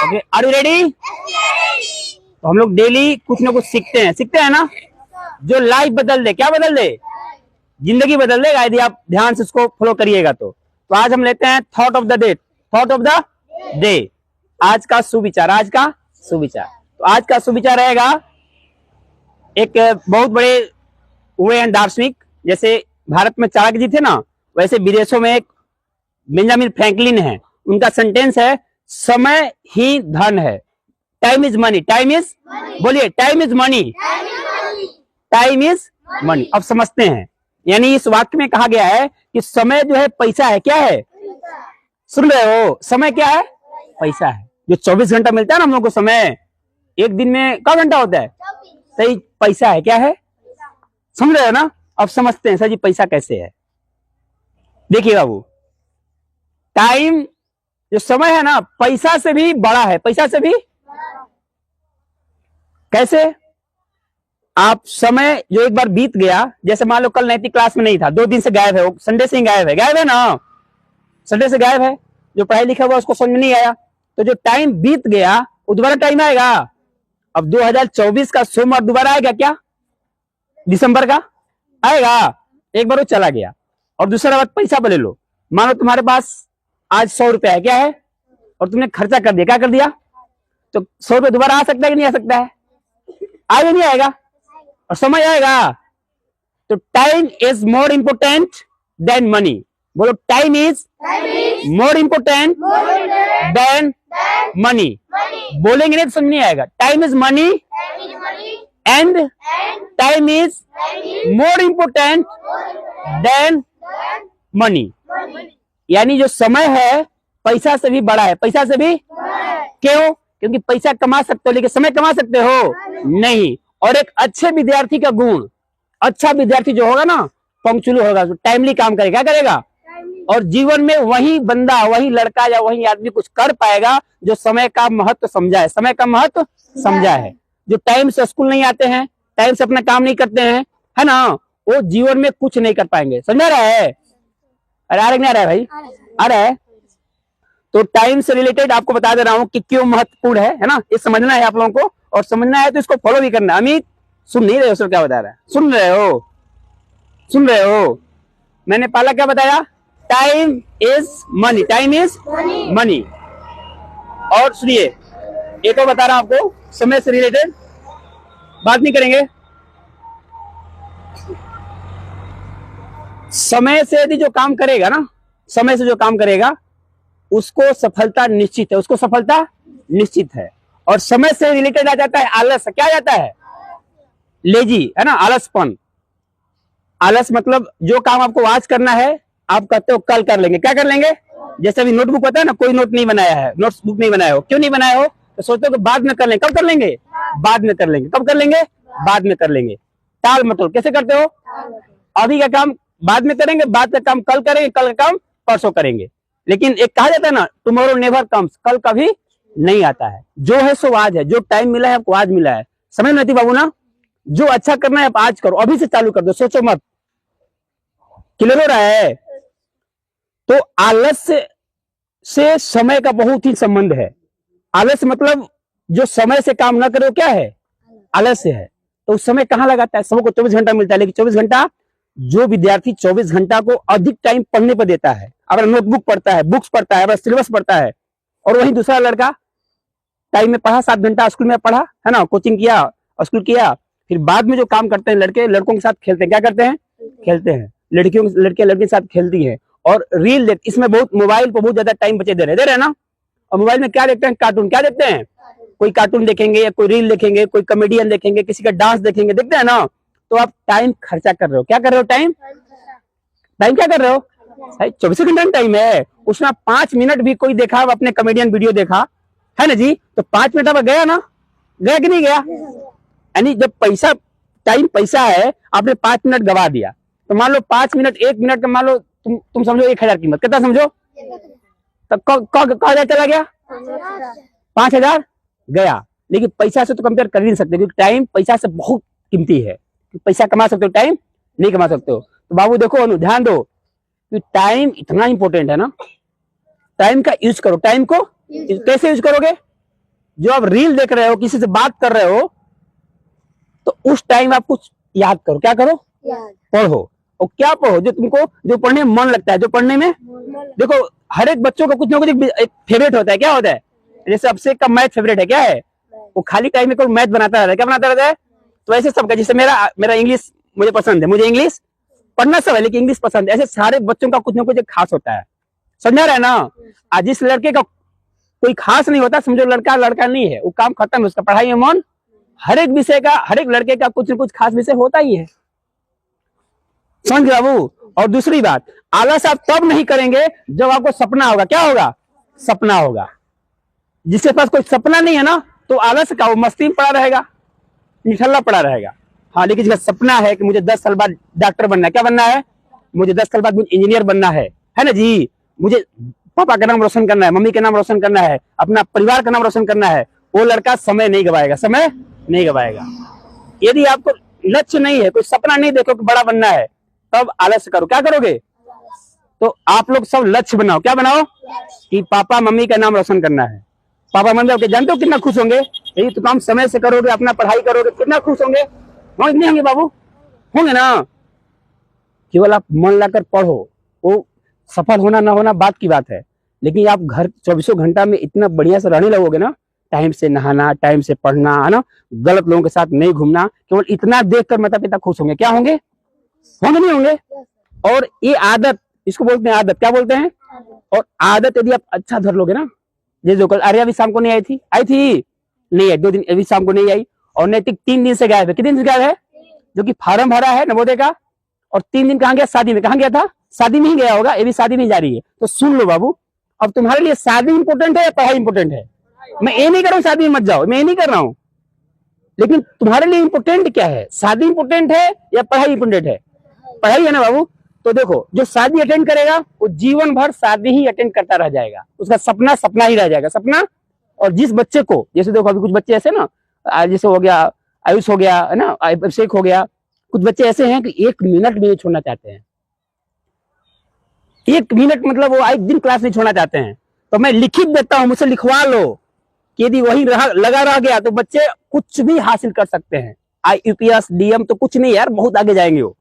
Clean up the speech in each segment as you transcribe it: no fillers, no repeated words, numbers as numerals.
Okay, are you ready? तो हम लोग डेली कुछ ना कुछ सीखते हैं ना, जो लाइफ बदल दे। क्या बदल दे? जिंदगी बदल देगा, यदि आप ध्यान से उसको फॉलो करिएगा तो। आज हम लेते हैं thought of the day. Thought of the day, आज का सुविचार। आज का सुविचार, तो आज का सुविचार रहेगा, एक बहुत बड़े हुए हैं दार्शनिक, जैसे भारत में चाणक्य जी थे ना, वैसे विदेशों में एक बेंजामिन फ्रैंकलिन है। उनका सेंटेंस है, समय ही धन है। Time is money. Time is, बोलिए, time is money. Time is money. अब समझते हैं, यानी इस वाक्य में कहा गया है कि समय जो है पैसा है। क्या है? सुन रहे हो? समय क्या है? पैसा है। जो 24 घंटा मिलता है ना हम लोग को समय, एक दिन में क्या घंटा होता है? सही, पैसा है। क्या है? समझ रहे हो ना? अब समझते हैं सर जी पैसा कैसे है। देखिए बाबू, टाइम जो समय है ना, पैसा से भी बड़ा है। पैसा से भी कैसे? आप समय जो एक बार बीत गया, जैसे मान लो कल नैतिक क्लास में नहीं था, 2 दिन से गायब है, संडे से ही गायब है ना, संडे से गायब है, जो पढ़ाई लिखा हुआ उसको समझ में नहीं आया, तो जो टाइम बीत गया वो दोबारा टाइम आएगा। अब 2024 का सोमवार दोबारा आएगा क्या? दिसंबर का आएगा? एक बार वो चला गया। और दूसरा बात, पैसा ले लो, मानो तुम्हारे पास आज 100 रुपया है। क्या है? और तुमने खर्चा कर दिया। क्या कर दिया? तो 100 रुपये दोबारा आ सकता है कि नहीं आ सकता है? आएगा नहीं आएगा? और समय आएगा। तो time is more important than money. बोलो, time is more important than money. बोलेंगे नहीं तो समझ नहीं आएगा। Time is money and time is more important than money. यानी जो समय है पैसा से भी बड़ा है। पैसा से भी क्यों? क्योंकि पैसा कमा सकते हो लेकिन समय कमा सकते हो नहीं। और एक अच्छे विद्यार्थी का गुण, अच्छा विद्यार्थी जो होगा ना, पंक्चुअल होगा, टाइमली काम करेगा। क्या करेगा? और जीवन में वही बंदा, वही लड़का या वही आदमी कुछ कर पाएगा जो समय का महत्व समझा है। समय का महत्व समझा है। जो टाइम से स्कूल नहीं आते हैं, टाइम से अपना काम नहीं करते हैं, है ना, वो जीवन में कुछ नहीं कर पाएंगे। समझ रहा है? अरे आ रहा है भाई? आ रहा है? तो टाइम से रिलेटेड आपको बता दे रहा हूं कि क्यों महत्वपूर्ण है ना, ये समझना है आप लोगों को, और समझना है तो इसको फॉलो भी करना है। अमित, सुन नहीं रहे हो सर क्या बता रहा है? सुन रहे हो? सुन रहे हो? मैंने पहला क्या बताया? Time is money. Time is money. और सुनिए, एक और बता रहा हूं आपको, समय से रिलेटेड बात नहीं करेंगे। समय से यदि जो काम करेगा ना, समय से जो काम करेगा उसको सफलता निश्चित है। उसको सफलता निश्चित है। और समय से रिलेटेड आ जाता है आलस। क्या आ जाता है? लेजी, है ना, आलसपन। आलस मतलब जो काम आपको आज करना है, आप कहते हो कल कर लेंगे। क्या कर लेंगे? जैसे अभी नोटबुक होता है ना, कोई नोट नहीं बनाया है, नोट्स बुक नहीं बनाया हो। क्यों नहीं बनाया हो? तो सोचते हो कि बाद में कर लेंगे। कब कर लेंगे? बाद में कर लेंगे। कब कर लेंगे? बाद में कर लेंगे। टाल मटोल कैसे करते हो? अभी का काम बाद में करेंगे, बाद का काम कल करेंगे, कल का काम परसों करेंगे। लेकिन एक कहा जाता है ना, टुमारो नेवर कम्स, कल कभी नहीं आता है। जो है सो आज है। जो टाइम मिला है आपको आज मिला है। समझ में आती बाबू ना? जो अच्छा करना है आप आज करो, अभी से चालू कर दो, सोचो मत। क्लियर हो रहा है? तो आलस से समय का बहुत ही संबंध है। आलस मतलब जो समय से काम ना करे, क्या है? आलस्य है। तो उस समय कहां लगाता है? सबको 24 घंटा मिलता है, लेकिन 24 घंटा जो विद्यार्थी 24 घंटा को अधिक टाइम पढ़ने पर देता है, अगर नोटबुक पढ़ता है, बुक्स पढ़ता है, अगर सिलेबस पढ़ता है, और वही दूसरा लड़का टाइम में पढ़ा, 7 घंटा स्कूल में पढ़ा, है ना, कोचिंग किया, स्कूल किया, फिर बाद में जो काम करते हैं, लड़के लड़कों के साथ खेलते हैं। क्या करते हैं? खेलते हैं। लड़कियों लड़के के साथ खेलती हैं और रील देख, इसमें बहुत मोबाइल पर बहुत ज्यादा टाइम बचे दे रहे हैं ना। और मोबाइल में क्या देखते हैं? कार्टून। क्या देखते हैं? कोई कार्टून देखेंगे या कोई रील देखेंगे, कोई कॉमेडियन देखेंगे, किसी का डांस देखेंगे, देखते हैं ना। तो आप टाइम खर्चा कर रहे हो। क्या कर रहे हो? टाइम क्या कर रहे हो? 24 घंटा टाइम है, उसमें 5 मिनट भी कोई देखा, अपने कॉमेडियन वीडियो देखा, है ना जी, तो 5 मिनट अब गया ना? गया कि नहीं गया? यानी जब पैसा, टाइम पैसा है, आपने 5 मिनट गवा दिया, तो मान लो 5 मिनट, 1 मिनट का मान लो तुम समझो 1000 कीमत, कितना समझो? तब कहा चला गया? 5000 गया। लेकिन पैसा से तो कंपेयर कर ही नहीं सकते, क्योंकि टाइम पैसा से बहुत कीमती है। पैसा कमा सकते हो, टाइम नहीं कमा सकते हो। तो बाबू देखो, ध्यान दो कि टाइम इतना इंपॉर्टेंट है ना, टाइम का यूज करो। टाइम को कैसे यूज करोगे? जो आप रील देख रहे हो, किसी से बात कर रहे हो, तो उस टाइम आप कुछ याद करो। क्या करो? पढ़ो। और क्या पढ़ो? जो तुमको, जो पढ़ने में मन लगता है, जो पढ़ने में देखो, हर एक बच्चों का कुछ ना कुछ एक फेवरेट होता है। क्या होता है? जैसे अभिषेक का मैथ फेवरेट है। क्या है? वो खाली टाइम में कोई मैथ बनाता रहता है। क्या बनाता रहता है? तो ऐसे सबका, जैसे मेरा इंग्लिश मुझे पसंद है, मुझे इंग्लिश पढ़ना सब है, लेकिन इंग्लिश पसंद है। ऐसे सारे बच्चों का कुछ ना कुछ खास होता है। समझा रहे ना? आज जिस लड़के का कोई खास नहीं होता, समझो लड़का लड़का नहीं है, वो काम खत्म है, उसका पढ़ाई में मन। हर एक विषय का, हर एक लड़के का कुछ न कुछ खास विषय होता ही है। समझ गए बाबू? और दूसरी बात, आलस आप तब नहीं करेंगे जब आपको सपना होगा। क्या होगा? सपना होगा। जिसके पास कोई सपना नहीं है ना, तो आलस का, वो मस्ती में पड़ा रहेगा, निठल्ला पड़ा रहेगा। हाँ, लेकिन जिसका सपना है कि मुझे 10 साल बाद डॉक्टर बनना है, क्या बनना है? मुझे 10 साल बाद मुझे इंजीनियर बनना है ना जी, मुझे पापा का नाम रोशन करना है, मम्मी का नाम रोशन करना है, अपना परिवार का नाम रोशन करना है, वो लड़का समय नहीं गवाएगा, समय नहीं गवाएगा। यदि आपको लक्ष्य नहीं है, कोई सपना नहीं देखो कि बड़ा बनना है, तब आलस करो। क्या करोगे? तो आप लोग सब लक्ष्य बनाओ। क्या बनाओ? कि पापा मम्मी का नाम रोशन करना है। पापा मम्मी आपके जानते हो कितना खुश होंगे? यदि तो काम समय से करोगे, अपना पढ़ाई करोगे, कितना खुश होंगे? नहीं होंगे बाबू? होंगे ना? केवल आप मन लगाकर पढ़ो। वो सफल होना ना होना बात की बात है, लेकिन आप घर 24 घंटा में इतना बढ़िया से रहने लगोगे ना, टाइम से नहाना, टाइम से पढ़ना, है ना, गलत लोगों के साथ नहीं घूमना, केवल इतना देखकर माता पिता खुश होंगे। क्या होंगे? होंगे नहीं होंगे? और ये आदत, इसको बोलते हैं आदत। क्या बोलते हैं? और आदत यदि आप अच्छा धर लोगे ना, जैसे कल आर्या भी शाम को नहीं आई थी, नहीं आई, 2 दिन अभी शाम को नहीं आई, और नैतिक 3 दिन से गायब है। कितने दिन से गायब है? जो कि फार्म भरा है नवोदय का, और 3 दिन कहाँ गया? शादी में। कहाँ गया था? शादी में ही गया होगा। ये भी शादी में जा रही है। तो सुन लो बाबू, अब तुम्हारे लिए शादी इंपोर्टेंट है या पढ़ाई इंपोर्टेंट है? मैं ये नहीं कर रहा हूँ शादी में मत जाओ, मैं ये नहीं कर रहा हूँ, लेकिन तुम्हारे लिए इंपोर्टेंट क्या है? शादी इंपोर्टेंट है या पढ़ाई इंपोर्टेंट है? पढ़ाई है ना बाबू? तो देखो, जो शादी अटेंड करेगा वो जीवन भर शादी ही अटेंड करता रह जाएगा, उसका सपना सपना ही रह जाएगा, सपना। और जिस बच्चे को, जैसे देखो अभी कुछ बच्चे ऐसे ना, जैसे हो गया आयुष, हो गया है ना, अभिषेक हो गया, कुछ बच्चे ऐसे हैं कि 1 मिनट भी नहीं छोड़ना चाहते हैं। 1 मिनट मतलब वो एक दिन क्लास नहीं छोड़ना चाहते हैं। तो मैं लिखित देता हूं, मुझसे लिखवा लो कि यदि वही लगा रह गया तो बच्चे कुछ भी हासिल कर सकते हैं। IUPS DM तो कुछ नहीं यार, बहुत आगे जाएंगे वो।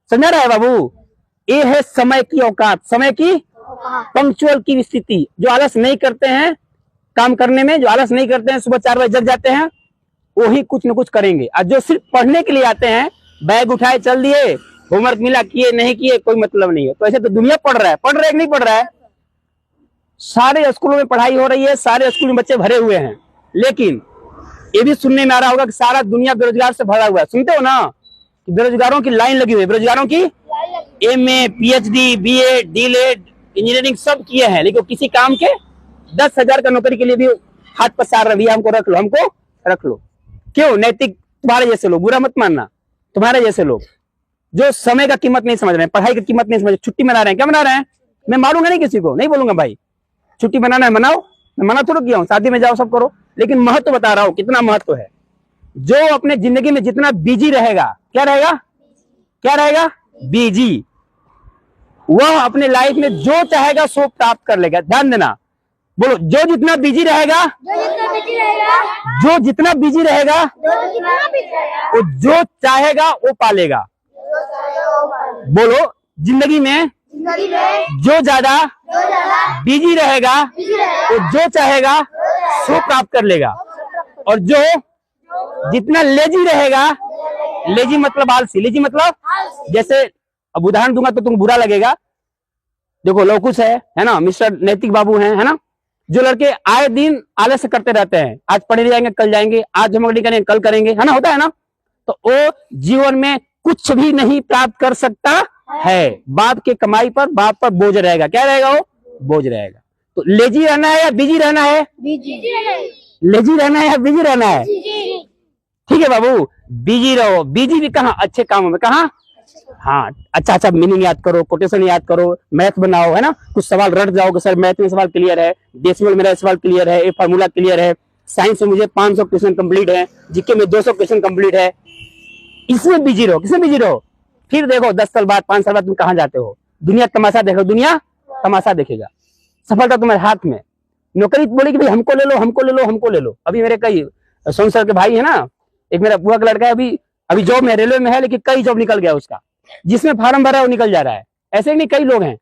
समझ रहा है बाबू? ये है समय की औकात, समय की पंक्चुअल की स्थिति। जो आलस नहीं करते हैं काम करने में, जो आलस नहीं करते हैं, सुबह 4 बजे जग जाते हैं, वही कुछ न कुछ करेंगे। और जो सिर्फ पढ़ने के लिए आते हैं, बैग उठाए चल दिए, होमवर्क मिला किए नहीं किए, कोई मतलब नहीं है। तो ऐसे तो दुनिया पढ़ रहा है कि नहीं पढ़ रहा है? सारे स्कूलों में पढ़ाई हो रही है, सारे स्कूल में बच्चे भरे हुए हैं, लेकिन ये भी सुनने में आ रहा होगा कि सारा दुनिया बेरोजगार से भरा हुआ है। सुनते हो ना कि बेरोजगारों की लाइन लगी हुई है, बेरोजगारों की। MA PhD BA DLED engineering सब किए हैं, लेकिन किसी काम के 10,000 का नौकरी के लिए भी हाथ पसार रही है, हमको रख लो। क्यों? नैतिक, तुम्हारे जैसे लोग, बुरा मत मानना, तुम्हारे जैसे लोग जो समय का कीमत नहीं समझ रहे हैं, पढ़ाई की कीमत नहीं समझ रहे, छुट्टी मना रहे हैं। क्या मना रहे हैं? मैं मारूंगा नहीं किसी को, नहीं बोलूंगा भाई छुट्टी मनाना है मनाओ, मैं मना थोड़ा किया हूँ, शादी में जाओ सब करो, लेकिन महत्व बता रहा हूँ कितना महत्व है। जो अपने जिंदगी में जितना बिजी रहेगा, क्या रहेगा? बिजी। वह अपने लाइफ में जो चाहेगा सो प्राप्त कर लेगा। ध्यान देना, बोलो, जो जितना बिजी रहेगा, जो जितना बिजी रहेगा, वो जो चाहेगा वो पालेगा। बोलो, जिंदगी में जो ज्यादा बिजी रहेगा, वो जो चाहेगा सो प्राप्त कर लेगा। और जो जितना लेजी रहेगा, लेजी मतलब आलसी, लेजी मतलब, जैसे अब उदाहरण दूंगा तो तुम बुरा लगेगा। देखो लवकुश है ना, मिस्टर नैतिक बाबू है ना, जो लड़के आए दिन आलस्य करते रहते हैं, आज पढ़ने जाएंगे कल जाएंगे, आज होमवर्क नहीं करेंगे कल करेंगे, है ना, होता है ना, तो वो जीवन में कुछ भी नहीं प्राप्त कर सकता है। बाप के कमाई पर बाप पर बोझ रहेगा। क्या रहेगा? वो बोझ रहेगा। तो लेजी रहना है या बिजी रहना है? लेजी रहना है या बिजी रहना है? ठीक है बाबू, बिजी रहो। बिजी भी कहाँ? अच्छे कामों में। कहाँ? हाँ, अच्छा मीनिंग याद करो, कोटेशन याद करो, मैथ बनाओ, है ना, कुछ सवाल रट जाओगे, सर मैथ में सवाल क्लियर है, डेसिमल मेरा सवाल क्लियर है, ये फार्मूला क्लियर है, साइंस में मुझे 500 क्वेश्चन कंप्लीट है, जीके में 200 क्वेश्चन कंप्लीट है। इसमें बिजी रहो। किसमें बिजी रहो? फिर देखो 10 साल बाद 5 साल बाद तुम कहाँ जाते हो? दुनिया तमाशा देखो, दुनिया तमाशा देखेगा। सफलता तुम्हारे हाथ में। नौकरी बोले कि भाई हमको ले लो, हमको ले लो, हमको ले लो। अभी मेरे कई सोन सर के भाई है ना, एक मेरा बुआ का लड़का है, अभी जॉब में रेलवे में है, लेकिन कई जॉब निकल गया उसका, जिसमें फार्म भरा है वो निकल जा रहा है। ऐसे नहीं कई लोग हैं।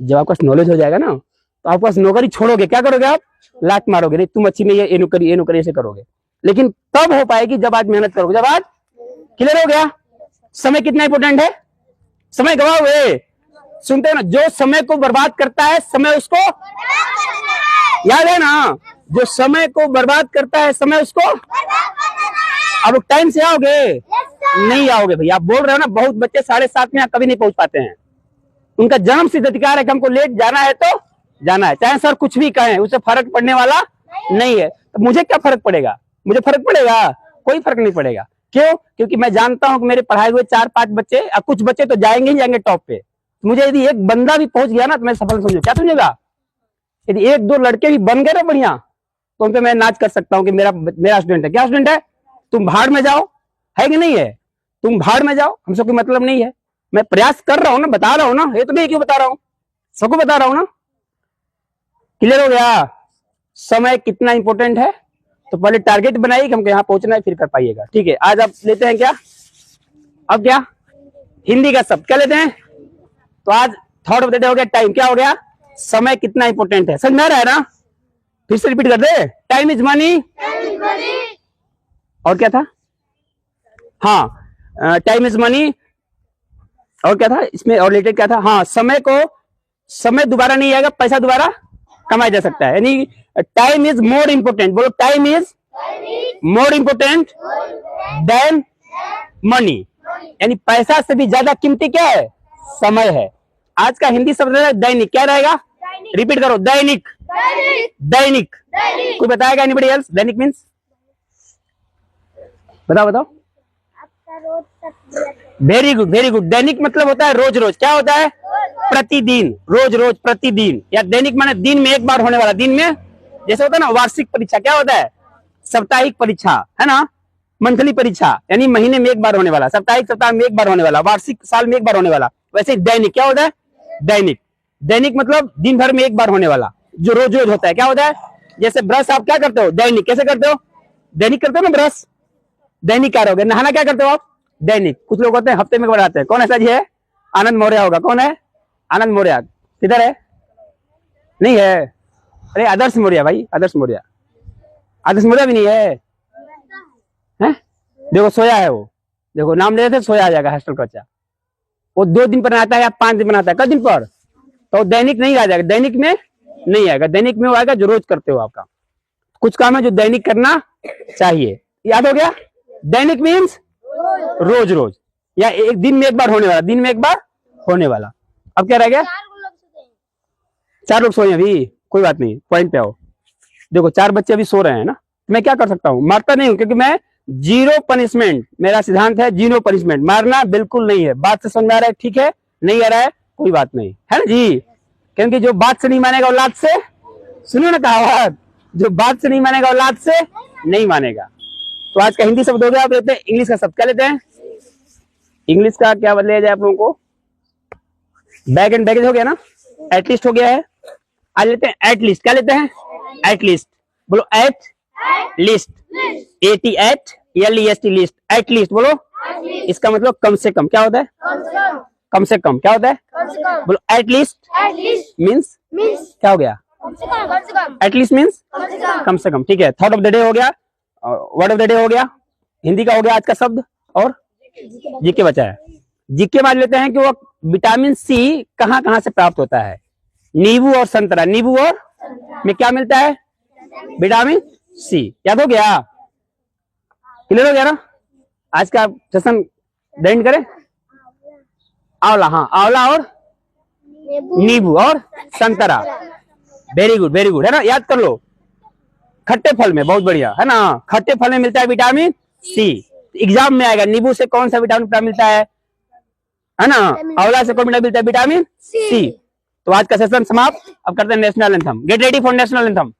जब आपके पास नॉलेज हो जाएगा ना, तो आपके पास नौकरी छोड़ोगे, क्या करोगे आप? लात मारोगे, नहीं तुम अच्छी नहीं है, ये नौकरी ऐसे करोगे। लेकिन तब हो पाएगी जब आज मेहनत करोगे, जब आज क्लियर हो गया। समय कितना इंपॉर्टेंट है? समय गवाओगे, सुनते हो ना, जो समय को बर्बाद करता है समय उसको याद है ना, जो समय को बर्बाद करता है समय उसको। अब टाइम से आओगे? नहीं आओगे भैया। आप बोल रहे हो ना, बहुत बच्चे 7:30 में कभी नहीं पहुंच पाते हैं। उनका जन्म सिद्ध अधिकार है कि हमको लेट जाना है तो जाना है, चाहे सर कुछ भी कहें, उससे फर्क पड़ने वाला नहीं है। तो मुझे क्या फर्क पड़ेगा? मुझे फर्क पड़ेगा? कोई फर्क नहीं पड़ेगा। क्यों? क्योंकि मैं जानता हूं कि मेरे पढ़ाए हुए 4-5 बच्चे, कुछ बच्चे तो जाएंगे ही जाएंगे टॉप पे। मुझे यदि एक बंदा भी पहुंच गया ना तो मैं सफल समझू। क्या समझेगा? यदि 1-2 लड़के भी बन गए ना बढ़िया, तो उन पे मैं नाच कर सकता हूँ कि मेरा स्टूडेंट है। क्या स्टूडेंट है? तुम भाड़ में जाओ, है कि नहीं है? तुम भाड़ में जाओ, हमसे कोई मतलब नहीं है। मैं प्रयास कर रहा हूं ना, बता रहा हूं ना, ये तो मैं क्यों बता रहा हूं, सबको बता रहा हूं ना। क्लियर हो गया? समय कितना इंपॉर्टेंट है। तो पहले टारगेट बनाइए कि हमको यहाँ पहुंचना है, फिर कर पाइएगा। ठीक है, आज आप लेते हैं क्या? अब क्या? हिंदी का शब्द क्या लेते हैं? तो आज थॉट ऑफ द डे हो गया टाइम। क्या हो गया? समय कितना इंपॉर्टेंट है। समझ में आ रहा है ना? फिर से रिपीट कर दे। Time is money. और क्या था? हाँ, टाइम इज मनी। और क्या था इसमें? और रिलेटेड क्या था? हाँ, समय दोबारा नहीं आएगा, पैसा दोबारा कमाया जा सकता है। यानी टाइम इज मोर इंपोर्टेंट। बोलो, time is more important than money. यानी पैसा से भी ज्यादा कीमती क्या है? समय है। आज का हिंदी शब्द है दैनिक। क्या रहेगा? रिपीट करो, दैनिक। दैनिक। कोई बताएगा? Anybody else? दैनिक मीन्स बताओ। Very good, very good. दैनिक मतलब होता है रोज रोज। क्या होता है? प्रतिदिन, रोज रोज, प्रतिदिन। या दैनिक माने दिन में एक बार होने वाला। दिन में जैसे होता है ना वार्षिक परीक्षा, क्या होता है? साप्ताहिक परीक्षा, है ना? मंथली परीक्षा यानी महीने में एक बार होने वाला, साप्ताहिक सप्ताह में एक बार होने वाला, वार्षिक साल में एक बार होने वाला। वैसे दैनिक क्या होता है? दैनिक। दैनिक मतलब दिन भर में एक बार होने वाला, जो रोज रोज होता है। क्या होता है? जैसे ब्रश आप क्या करते हो? दैनिक। कैसे करते हो? दैनिक करते हो ना ब्रश, दैनिक कार्य हो गया। नहाना क्या करते हो आप? दैनिक। कुछ लोग होते हैं हफ्ते में बनाते हैं। कौन ऐसा जी है? आनंद मौर्य होगा। कौन है? आनंद मौर्य। किधर है? नहीं है? अरे आदर्श मौर्य भाई, आदर्श मौर्य। आदर्श मौर्य भी नहीं है? हैं? देखो सोया है वो, देखो नाम ले रहे थे, सोया आ जाएगा हॉस्टल का बच्चा। वो 2 दिन पर बनाता है या 5 दिन बनाता है, कई दिन पर, तो दैनिक नहीं आ जाएगा। दैनिक में नहीं आएगा। दैनिक में वो आएगा जो रोज करते हो आपका। कुछ काम है जो दैनिक करना चाहिए। याद हो गया? दैनिक मीन्स रोज रोज या एक दिन में एक बार होने वाला, दिन में एक बार होने वाला। अब क्या रह गया? 4 लोग सोए अभी, कोई बात नहीं, पॉइंट पे आओ। देखो 4 बच्चे अभी सो रहे हैं ना, मैं क्या कर सकता हूँ? मारता नहीं हूँ, क्योंकि मैं जीरो पनिशमेंट, मेरा सिद्धांत है जीरो पनिशमेंट। मारना बिल्कुल नहीं है। बात से समझ में आ रहा है? ठीक है, नहीं आ रहा है कोई बात नहीं, है ना जी? क्योंकि जो बात से नहीं मानेगा औलाद से, सुनो ना कहावत, जो बात से नहीं मानेगा औलाद से नहीं मानेगा। तो आज का हिंदी शब्द हो गया। आप लेते हैं इंग्लिश का शब्द। क्या लेते हैं? इंग्लिश का क्या बदले जाए आप लोगों को? बैग एंड बैगेज हो गया ना, एटलीस्ट हो गया है। आज लेते हैं एटलीस्ट। क्या लेते हैं? एटलीस्ट। बोलो at least, ATLEST list, at least. बोलो, इसका मतलब कम से कम। क्या होता है? कम से कम। क्या होता है? बोलो एटलीस्ट मीन्स क्या हो गया? एटलीस्ट मीन्स कम से कम। ठीक है, थॉट ऑफ द डे हो गया, वर्ड ऑफ द डे हो गया, हिंदी का हो गया आज का शब्द, और जीके बचा है। जीके मान लेते हैं कि वो विटामिन सी कहाँ कहाँ से प्राप्त होता है? नींबू और संतरा। नींबू और में क्या मिलता है? Vitamin C. याद हो गया? क्लियर हो गया ना? आज का सेशन एंड करें। आंवला, हाँ आंवला और नींबू और संतरा। वेरी गुड, वेरी गुड, है ना? याद कर लो। खट्टे फल में, बहुत बढ़िया, है ना? खट्टे फल में मिलता है विटामिन सी। एग्जाम में आएगा, नींबू से कौन सा विटामिन मिलता है ना? आंवला से कौन मिलता है? Vitamin C. तो आज का सेशन समाप्त। अब करते हैं national anthem. Get ready for national anthem.